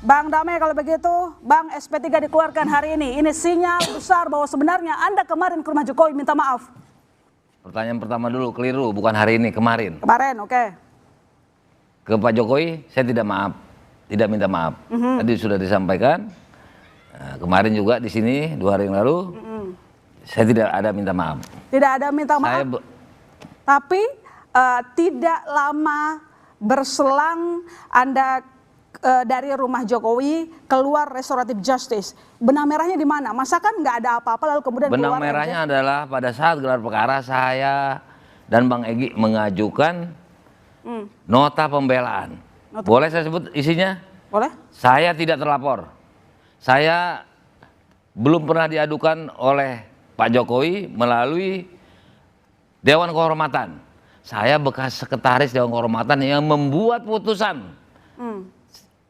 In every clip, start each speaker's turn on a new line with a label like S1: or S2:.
S1: Bang Damai, kalau begitu, Bang SP3 dikeluarkan hari ini sinyal besar bahwa sebenarnya Anda kemarin ke rumah Jokowi minta maaf.
S2: Pertanyaan pertama dulu, keliru, bukan hari ini, kemarin.
S1: Kemarin, oke.
S2: Ke Pak Jokowi, saya tidak minta maaf. Tadi sudah disampaikan. Nah, kemarin juga di sini 2 hari yang lalu, saya tidak ada minta maaf.
S1: Tidak ada minta maaf. Tapi tidak lama berselang Anda dari rumah Jokowi keluar restoratif justice. Benang merahnya di mana? Masa kan nggak ada apa-apa lalu kemudian
S2: benang
S1: keluar
S2: merahnya adalah pada saat gelar perkara saya dan Bang Egy mengajukan nota pembelaan. Boleh saya sebut isinya?
S1: Boleh.
S2: Saya tidak terlapor. Saya belum pernah diadukan oleh Pak Jokowi melalui Dewan Kehormatan. Saya bekas sekretaris Dewan Kehormatan yang membuat putusan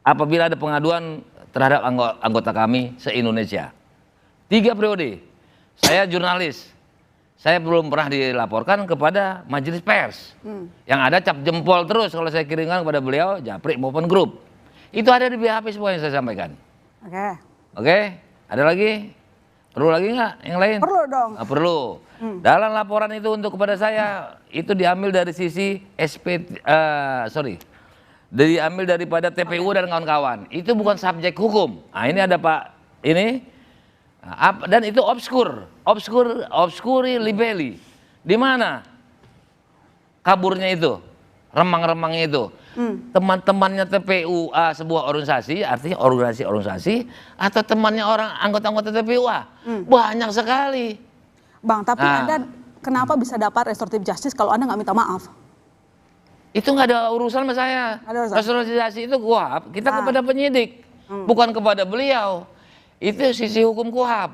S2: apabila ada pengaduan terhadap anggota kami se-Indonesia. 3 periode. Saya jurnalis. Saya belum pernah dilaporkan kepada majelis pers. Yang ada cap jempol terus kalau saya kirimkan kepada beliau, Japri maupun grup. Itu ada di BHP semua yang saya sampaikan. Oke. Ada lagi? Perlu lagi nggak yang lain?
S1: Perlu dong.
S2: Nah, perlu. Dalam laporan itu untuk kepada saya, itu diambil dari sisi diambil daripada TPU dan kawan-kawan. Itu bukan subjek hukum. Nah, ini ada Pak ini. Dan itu obscuri libelli. Di mana kaburnya itu? Remang-remangnya itu. Teman-temannya TPU sebuah organisasi, artinya organisasi atau temannya orang anggota-anggota TPU banyak sekali.
S1: Bang, tapi Anda kenapa bisa dapat restoratif justice kalau Anda nggak minta maaf?
S2: Itu nggak ada urusan sama saya. Restoratif itu KUHAP, kita kepada penyidik, bukan kepada beliau. Itu sisi hukum KUHAP.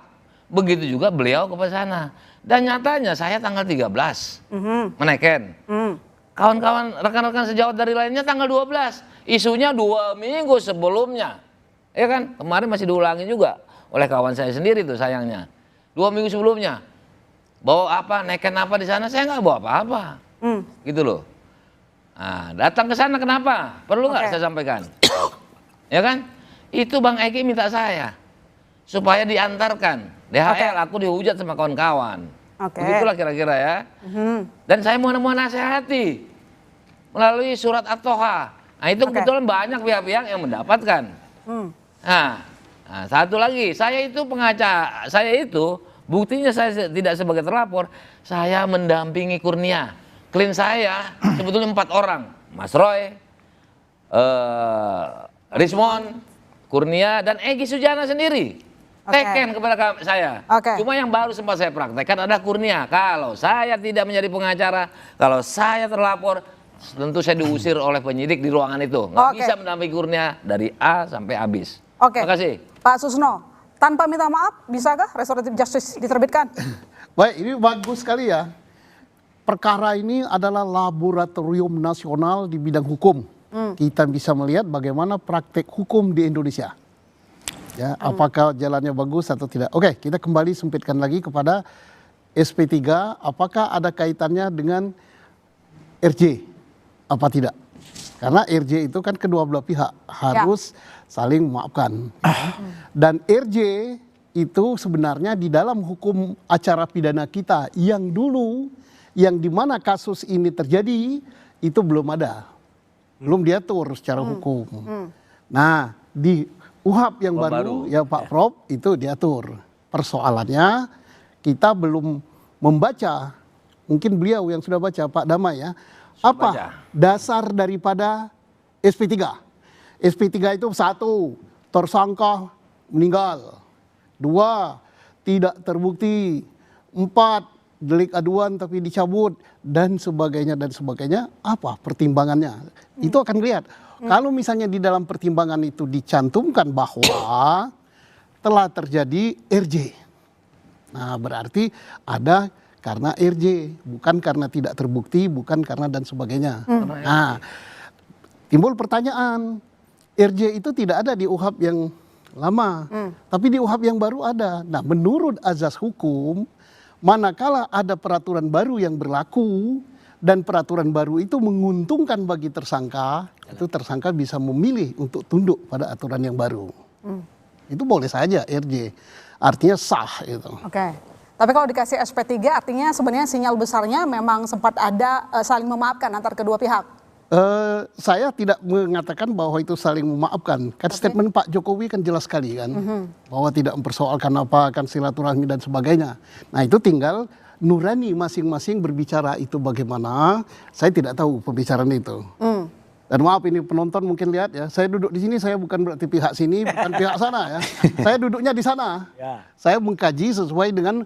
S2: Begitu juga beliau kepada sana. Dan nyatanya saya tanggal 13 menaikkan. Kawan-kawan, rekan-rekan sejawat dari lainnya tanggal 12. Isunya 2 minggu sebelumnya. Ya kan? Kemarin masih diulangi juga oleh kawan saya sendiri tuh sayangnya. 2 minggu sebelumnya. Bawa apa, naikkan apa di sana, saya nggak bawa apa-apa. Gitu loh. Nah, datang ke sana kenapa? Perlu nggak saya sampaikan? Ya kan? Itu Bang Egy minta saya supaya diantarkan. DHL aku dihujat sama kawan-kawan. Begitulah kira-kira ya. Dan saya mau nasihati melalui surat At-Toha. Nah, itu kebetulan banyak pihak-pihak yang mendapatkan. Nah, satu lagi, saya itu pengacara, saya itu buktinya saya tidak sebagai terlapor, saya mendampingi Kurnia. Klien saya sebetulnya 4 orang, Mas Roy, Rismon, Kurnia, dan Egy Sujana sendiri. Teken kepada saya. Cuma yang baru sempat saya praktekkan ada Kurnia. Kalau saya tidak menjadi pengacara, kalau saya terlapor, tentu saya diusir oleh penyidik di ruangan itu. Nggak bisa mendampingi Kurnia dari A sampai habis. Terima kasih.
S1: Pak Susno, tanpa minta maaf, bisakah restoratif justice diterbitkan?
S3: Baik, ini bagus sekali ya. Perkara ini adalah laboratorium nasional di bidang hukum. Kita bisa melihat bagaimana praktek hukum di Indonesia. Ya, apakah jalannya bagus atau tidak. Oke, kita kembali sempitkan lagi kepada SP3. Apakah ada kaitannya dengan RJ? Apa tidak? Karena RJ itu kan kedua belah pihak harus saling memaafkan. Dan RJ itu sebenarnya di dalam hukum acara pidana kita yang dulu, yang dimana kasus ini terjadi, itu belum ada. Belum diatur secara hukum. Nah, di UHAP yang baru, ya Pak Prof, itu diatur. Persoalannya kita belum membaca, mungkin beliau yang sudah baca, Pak Damai ya, apa dasar daripada SP3? SP3 itu 1, tersangka meninggal. 2, tidak terbukti. 4, delik aduan tapi dicabut, dan sebagainya, apa pertimbangannya? Itu akan lihat. Kalau misalnya di dalam pertimbangan itu dicantumkan bahwa telah terjadi RJ. Nah, berarti ada karena RJ, bukan karena tidak terbukti, bukan karena dan sebagainya. Nah, timbul pertanyaan, RJ itu tidak ada di UHAP yang lama, tapi di UHAP yang baru ada. Nah, menurut azas hukum, manakala ada peraturan baru yang berlaku dan peraturan baru itu menguntungkan bagi tersangka, itu tersangka bisa memilih untuk tunduk pada aturan yang baru. Itu boleh saja RJ, artinya sah itu.
S1: Oke. Tapi kalau dikasih SP3 artinya sebenarnya sinyal besarnya memang sempat ada saling memaafkan antar kedua pihak.
S3: Saya tidak mengatakan bahwa itu saling memaafkan. Kan statement Pak Jokowi kan jelas sekali kan, bahwa tidak mempersoalkan apa akan silaturahmi dan sebagainya. Nah itu tinggal nurani masing-masing berbicara itu bagaimana. Saya tidak tahu pembicaraan itu. Dan maaf ini penonton mungkin lihat ya, saya duduk di sini saya bukan berarti pihak sini, bukan pihak sana ya. Saya duduknya di sana. Saya mengkaji sesuai dengan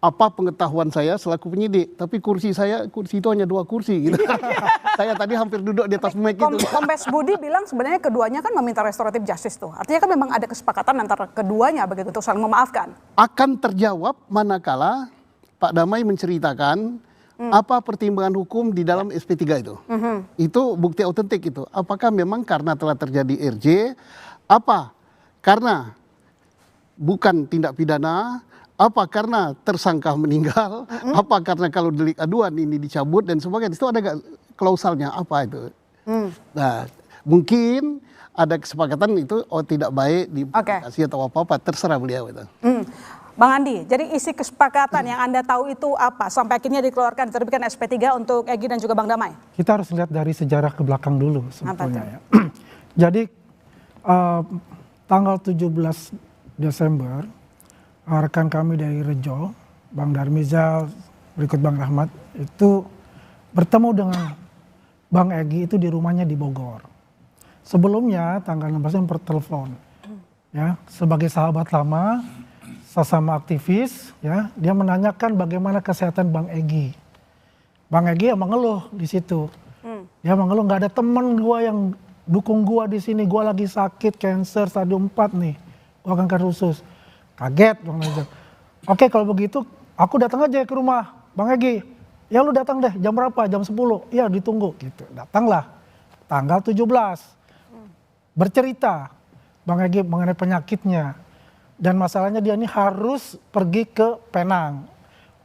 S3: apa pengetahuan saya selaku penyidik, tapi kursi itu hanya 2 kursi gitu. Saya tadi hampir duduk di atas mic itu.
S1: Kombes Budi bilang sebenarnya keduanya kan meminta restoratif justice tuh. Artinya kan memang ada kesepakatan antara keduanya begitu untuk saling memaafkan.
S3: Akan terjawab manakala Pak Damai menceritakan apa pertimbangan hukum di dalam SP3 itu. Itu bukti autentik itu. Apakah memang karena telah terjadi RJ, apa karena bukan tindak pidana, apa karena tersangka meninggal, apa karena kalau delik aduan ini dicabut dan sebagainya. Itu ada klausalnya apa itu. Nah mungkin ada kesepakatan itu tidak baik dikasih atau apa-apa, terserah beliau itu.
S1: Bang Andi, jadi isi kesepakatan yang Anda tahu itu apa sampai akhirnya dikeluarkan diterbitkan SP3 untuk Egy dan juga Bang Damai?
S4: Kita harus lihat dari sejarah ke belakang dulu sebetulnya ya. Jadi tanggal 17 Desember rekan kami dari Rejo, Bang Darmizal, berikut Bang Rahmat, itu bertemu dengan Bang Egy itu di rumahnya di Bogor. Sebelumnya tanggal 16 bertelepon, ya sebagai sahabat lama, sesama aktivis, ya dia menanyakan bagaimana kesehatan Bang Egy. Bang Egy yang mengeluh di situ, dia mengeluh nggak ada temen gua yang dukung gua di sini, gua lagi sakit cancer stadium 4 nih, gua kanker usus. Kaget Bang Najib. Oke kalau begitu aku datang aja ke rumah Bang Egy. Ya lu datang deh jam berapa? Jam 10. Iya ditunggu gitu. Datanglah tanggal 17. Bercerita Bang Egy mengenai penyakitnya. Dan masalahnya dia ini harus pergi ke Penang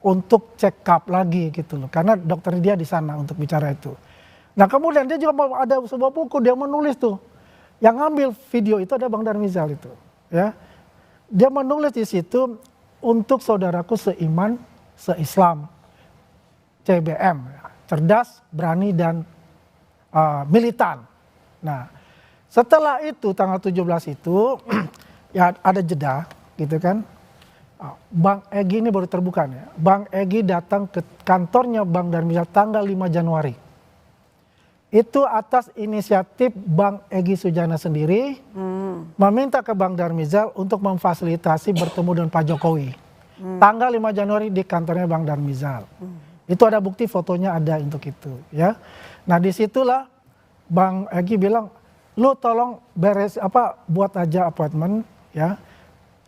S4: untuk check up lagi gitu loh. Karena dokter dia di sana untuk bicara itu. Nah kemudian dia juga ada sebuah buku dia menulis tuh. Yang ngambil video itu ada Bang Darmizal itu. Ya. Dia menulis di situ untuk saudaraku seiman, seislam, CBM, cerdas, berani dan militan. Nah, setelah itu tanggal 17 itu ya ada jeda, gitu kan? Bang Egy ini baru terbuka ya. Bang Egy datang ke kantornya Bang Darmizal tanggal 5 Januari. Itu atas inisiatif Bang Egy Sujana sendiri meminta ke Bang Darmizal untuk memfasilitasi bertemu dengan Pak Jokowi. Tanggal 5 Januari di kantornya Bang Darmizal. Itu ada bukti fotonya ada untuk itu ya. Nah disitulah Bang Egy bilang, lu tolong buat aja appointment ya.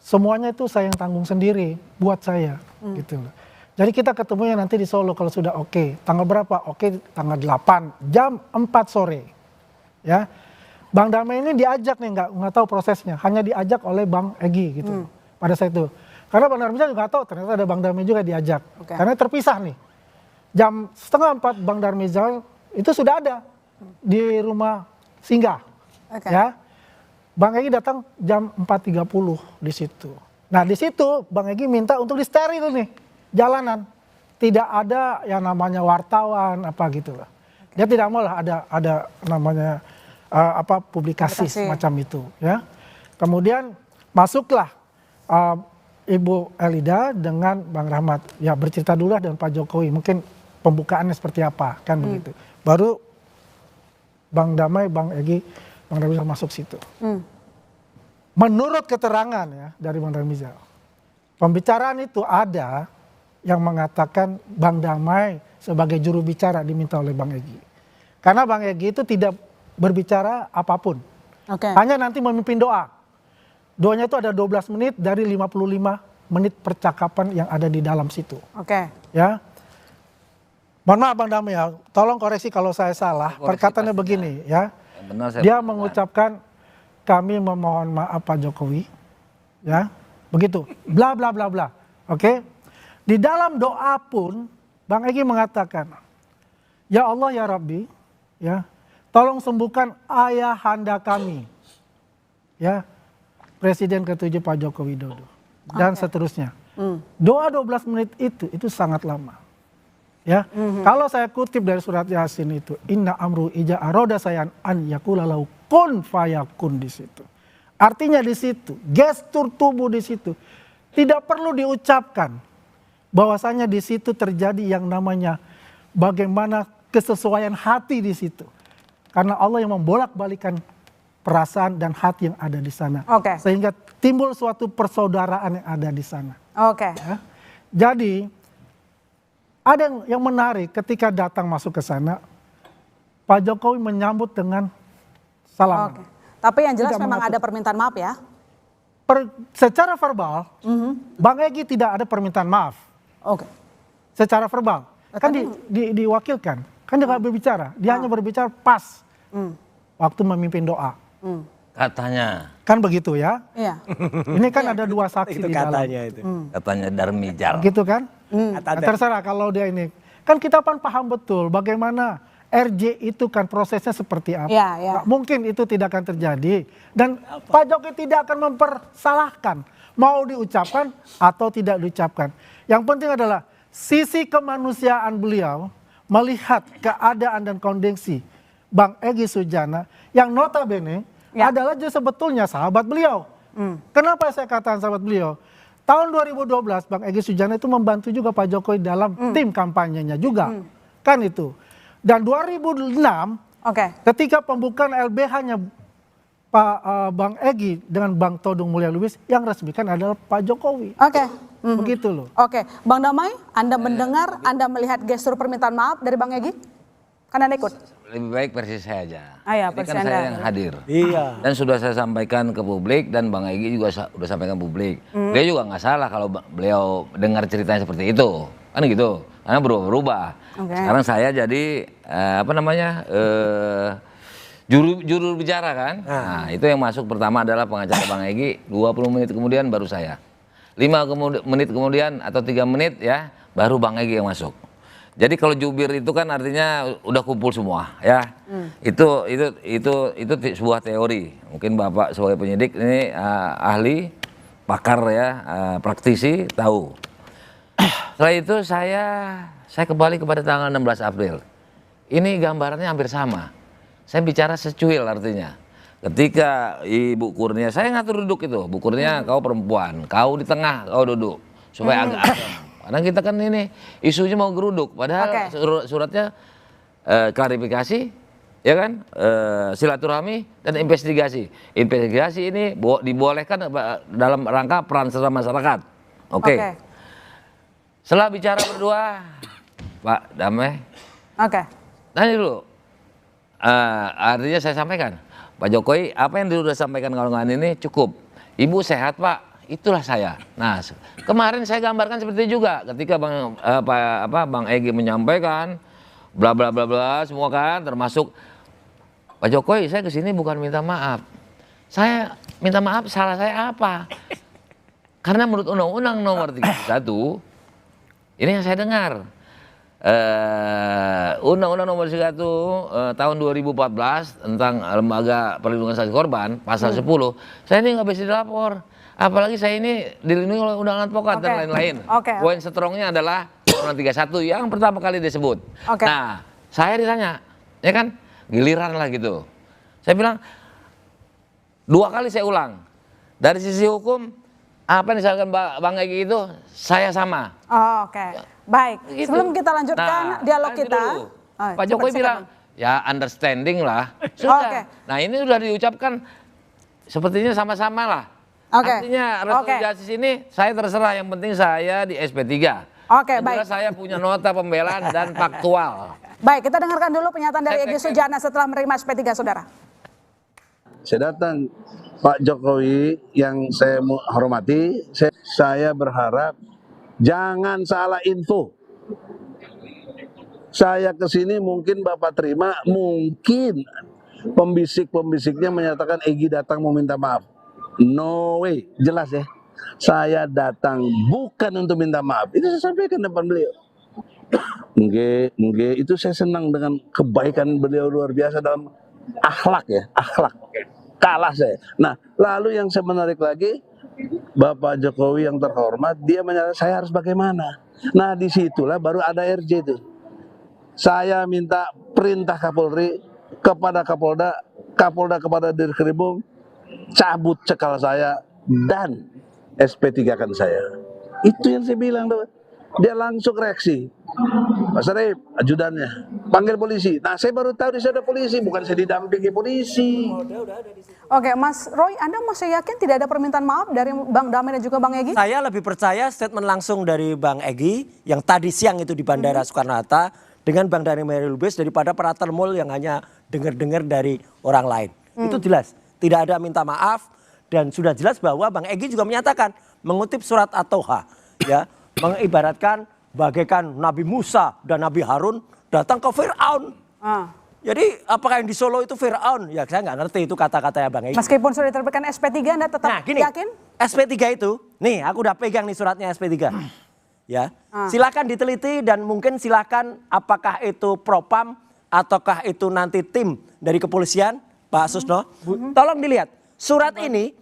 S4: Semuanya itu saya yang tanggung sendiri buat saya gitu loh. Jadi kita ketemunya nanti di Solo kalau sudah oke. Tanggal berapa? Oke, tanggal 8 jam 4 sore. Ya. Bang Damai ini diajak nih nggak tahu prosesnya, hanya diajak oleh Bang Egy gitu. Pada saat itu. Karena Bang Darmizal juga nggak tahu ternyata ada Bang Damai juga diajak. Karena terpisah nih. Jam 3:30 Bang Darmizal itu sudah ada di rumah singgah. Ya. Bang Egy datang jam 4.30 di situ. Nah, di situ Bang Egy minta untuk disteril nih. Jalanan, tidak ada yang namanya wartawan apa gitu loh. Dia tidak mau lah ada namanya publikasi semacam itu ya. Kemudian masuklah Ibu Elida dengan Bang Rahmat ya bercerita dulu lah dengan Pak Jokowi mungkin pembukaannya seperti apa kan begitu. Baru Bang Damai, Bang Egy, Bang Darmizal masuk situ. Menurut keterangan ya dari Bang Darmizal, pembicaraan itu ada yang mengatakan Bang Damai sebagai juru bicara diminta oleh Bang Egy. Karena Bang Egy itu tidak berbicara apapun. Hanya nanti memimpin doa. Doanya itu ada 12 menit dari 55 menit percakapan yang ada di dalam situ. Ya. Mohon maaf Bang Damai ya, tolong koreksi kalau saya salah. Perkataannya begini ya. Dia mengucapkan kami memohon maaf Pak Jokowi. Ya. Begitu. Bla bla bla bla. Oke. Di dalam doa pun Bang Egy mengatakan, Ya Allah ya Rabbi, ya, tolong sembuhkan ayahanda kami, ya, Presiden ke-7 Pak Joko Widodo, dan seterusnya. Doa 12 menit itu sangat lama. Ya, kalau saya kutip dari surat Yasin itu, inna amru ija aroda sayan an yakulalau kun fayakun di situ. Artinya di situ, gestur tubuh di situ tidak perlu diucapkan. Bahwasanya di situ terjadi yang namanya bagaimana kesesuaian hati di situ. Karena Allah yang membolak-balikan perasaan dan hati yang ada di sana. Sehingga timbul suatu persaudaraan yang ada di sana. Ya. Jadi ada yang menarik ketika datang masuk ke sana, Pak Jokowi menyambut dengan salam.
S1: Tapi yang jelas memang ada permintaan maaf ya?
S4: Secara verbal, Bang Egy tidak ada permintaan maaf. Secara verbal, kan diwakilkan, kan dia nggak berbicara, dia hanya berbicara pas waktu memimpin doa.
S2: Katanya.
S4: Kan begitu ya?
S1: Iya.
S4: Ini kan ada dua saksi
S5: itu
S4: di dalam.
S5: katanya itu.
S2: Katanya Darmijal.
S4: Gitu kan?
S5: Kata
S4: Nah, terserah kalau dia ini. Kan kita paham betul bagaimana RJ itu kan prosesnya seperti apa. Nggak mungkin itu tidak akan terjadi. Dan Pak Jokowi tidak akan mempersalahkan. Mau diucapkan atau tidak diucapkan. Yang penting adalah sisi kemanusiaan beliau melihat keadaan dan kondisi Bang Egy Sujana yang notabene adalah sebetulnya sahabat beliau. Kenapa saya katakan sahabat beliau? Tahun 2012 Bang Egy Sujana itu membantu juga Pak Jokowi dalam tim kampanyenya juga. Kan itu. Dan 2006 ketika pembukaan LBH-nya Pak Bang Egy dengan Bang Todung Mulya Lubis yang resmikan adalah Pak Jokowi. Begitu loh.
S1: Bang Damai, Anda mendengar, Anda melihat gestur permintaan maaf dari Bang Egy? Kan Anda ikut?
S2: Lebih baik versi saya aja. Ini
S1: versi
S2: kan
S1: Anda.
S2: saya yang hadir.
S5: Iya.
S2: Dan sudah saya sampaikan ke publik dan Bang Egy juga sudah sampaikan publik. Dia juga nggak salah kalau beliau dengar ceritanya seperti itu. Kan gitu. Karena berubah-ubah. Sekarang saya jadi juru bicara kan. Nah, itu yang masuk pertama adalah pengacara Bang Egy, 20 menit kemudian baru saya. 5 menit kemudian atau 3 menit ya, baru Bang Egy yang masuk. Jadi kalau jubir itu kan artinya udah kumpul semua ya. Itu sebuah teori. Mungkin Bapak sebagai penyidik ini ahli, pakar ya, praktisi tahu. Setelah itu saya kembali kepada tanggal 16 April. Ini gambarannya hampir sama. Saya bicara secuil artinya. Ketika Ibu Kurnia, saya ngatur duduk itu. Bu Kurnia, kau perempuan, kau di tengah, kau duduk. Supaya agak adem. Karena kita kan ini isunya mau geruduk. Padahal suratnya klarifikasi, ya kan, silaturahmi dan investigasi. Investigasi ini dibolehkan dalam rangka peran serta masyarakat. Setelah bicara berdua, Pak Damai, tanya dulu. Artinya saya sampaikan, Pak Jokowi, apa yang sudah sampaikan kawan-kawan ini cukup. Ibu sehat Pak, itulah saya. Nah, kemarin saya gambarkan seperti itu juga, ketika Bang Egy menyampaikan, bla bla bla bla, semua kan, termasuk Pak Jokowi, saya kesini bukan minta maaf. Saya minta maaf, salah saya apa? Karena menurut Undang-Undang Nomor 31, ini yang saya dengar. Undang-Undang Nomor 31 tahun 2014 tentang Lembaga Perlindungan Saksi Korban, pasal 10, saya ini nggak bisa dilapor. Apalagi saya ini dilindungi oleh Undang-Undang Advokat dan lain-lain. Poin strongnya adalah Undang-Undang 31 yang pertama kali disebut. Nah, saya ditanya, ya kan, giliran lah gitu. Saya bilang, 2 kali saya ulang. Dari sisi hukum, apa yang disampaikan Bang Egy itu, saya sama.
S1: Baik,
S2: gitu.
S1: sebelum kita lanjutkan dialog kita.
S2: Pak Jokowi bilang, ya understanding lah. Sudah. Nah ini sudah diucapkan, sepertinya sama-sama lah. Artinya rekomendasi ini saya terserah, yang penting saya di SP3. Baik. Saya punya nota pembelaan dan faktual.
S1: Baik, kita dengarkan dulu pernyataan dari Egy Sujana setelah menerima SP3, saudara.
S6: Saya datang, Pak Jokowi yang saya hormati, saya berharap jangan salah info. Saya kesini mungkin Bapak terima, mungkin pembisik-pembisiknya menyatakan Egy datang meminta maaf. No way, jelas ya. Saya datang bukan untuk minta maaf. Itu saya sampaikan depan beliau. Nggih, itu saya senang dengan kebaikan beliau luar biasa dalam akhlak ya, akhlak. Kalah saya. Nah, lalu yang saya menarik lagi, Bapak Jokowi yang terhormat, dia menyatakan saya harus bagaimana. Nah, disitulah baru ada RJ itu. Saya minta perintah Kapolri kepada Kapolda, Kapolda kepada Dirkrimum, cabut cekal saya dan SP3-kan saya. Itu yang saya bilang tuh. Dia langsung reaksi. Pak Sarip, ajudannya, panggil polisi. Nah, saya baru tahu di sana ada polisi, bukan saya didampingi polisi.
S1: Oke, Mas Roy, Anda masih yakin tidak ada permintaan maaf dari Bang Damai dan juga Bang Egy?
S5: Saya lebih percaya statement langsung dari Bang Egy yang tadi siang itu di Bandara Soekarno-Hatta dengan Bang Damai Lubis daripada para termul yang hanya dengar-dengar dari orang lain. Itu jelas, tidak ada minta maaf dan sudah jelas bahwa Bang Egy juga menyatakan mengutip surat At-Toha, ya, mengibaratkan bagaikan Nabi Musa dan Nabi Harun datang ke Fir'aun. Jadi apakah yang di Solo itu Fir'aun? Ya saya nggak ngerti itu kata-katanya Bang Egy.
S1: Meskipun sudah diterbitkan SP3, Anda tetap yakin?
S5: SP3 itu, nih aku udah pegang nih suratnya SP3. Ya, silakan diteliti dan mungkin silakan apakah itu Propam ataukah itu nanti tim dari kepolisian, Pak Susno. Tolong dilihat, surat ini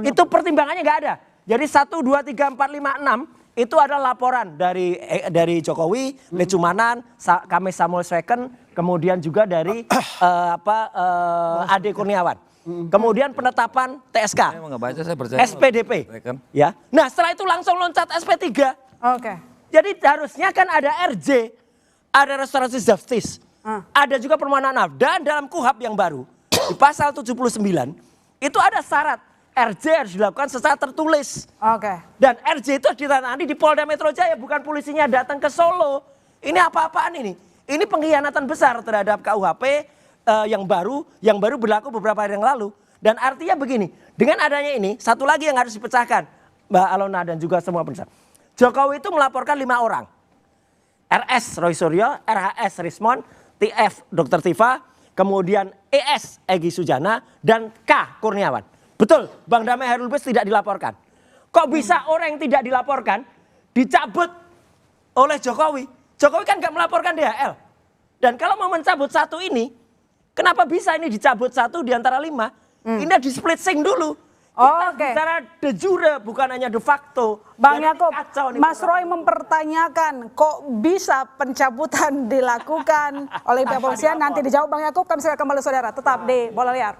S5: itu pertimbangannya nggak ada. Jadi 1, 2, 3, 4, 5, 6 itu adalah laporan dari Jokowi, Lecumanan, Kamis Samuel II, kemudian juga dari Ade Kurniawan. Kemudian penetapan TSK, SPDP. Ya. Nah setelah itu langsung loncat SP3.
S1: Oke.
S5: Jadi harusnya kan ada RJ, ada restoratif justice, ada juga permohonan maaf. Dan dalam KUHP yang baru, di pasal 79, itu ada syarat. RJ harus dilakukan secara tertulis.
S1: Oke.
S5: Dan RJ itu ditangani di Polda Metro Jaya, bukan polisinya datang ke Solo. Ini apa-apaan ini? Ini pengkhianatan besar terhadap KUHP yang baru berlaku beberapa hari yang lalu. Dan artinya begini, dengan adanya ini, satu lagi yang harus dipecahkan, Mbak Alona dan juga semua pemirsa. Jokowi itu melaporkan 5 orang. RS Roy Suryo, RHS Rismon, TF Dr. Tifa, kemudian ES Egy Sujana, dan K Kurniawan. Betul, Bang Damai Hairul Lubis tidak dilaporkan. Kok bisa orang yang tidak dilaporkan dicabut oleh Jokowi? Jokowi kan gak melaporkan DHL. Dan kalau mau mencabut satu ini, kenapa bisa ini dicabut satu di antara 5? Ini di split sync dulu. Kita bicara de jure bukan hanya de facto.
S1: Bang Yaakob, Mas Roy mempertanyakan kok bisa pencabutan dilakukan oleh pihak polisian. Nanti dijawab Bang Yaakob, kami segera kembali saudara. Tetap di Bola Liar.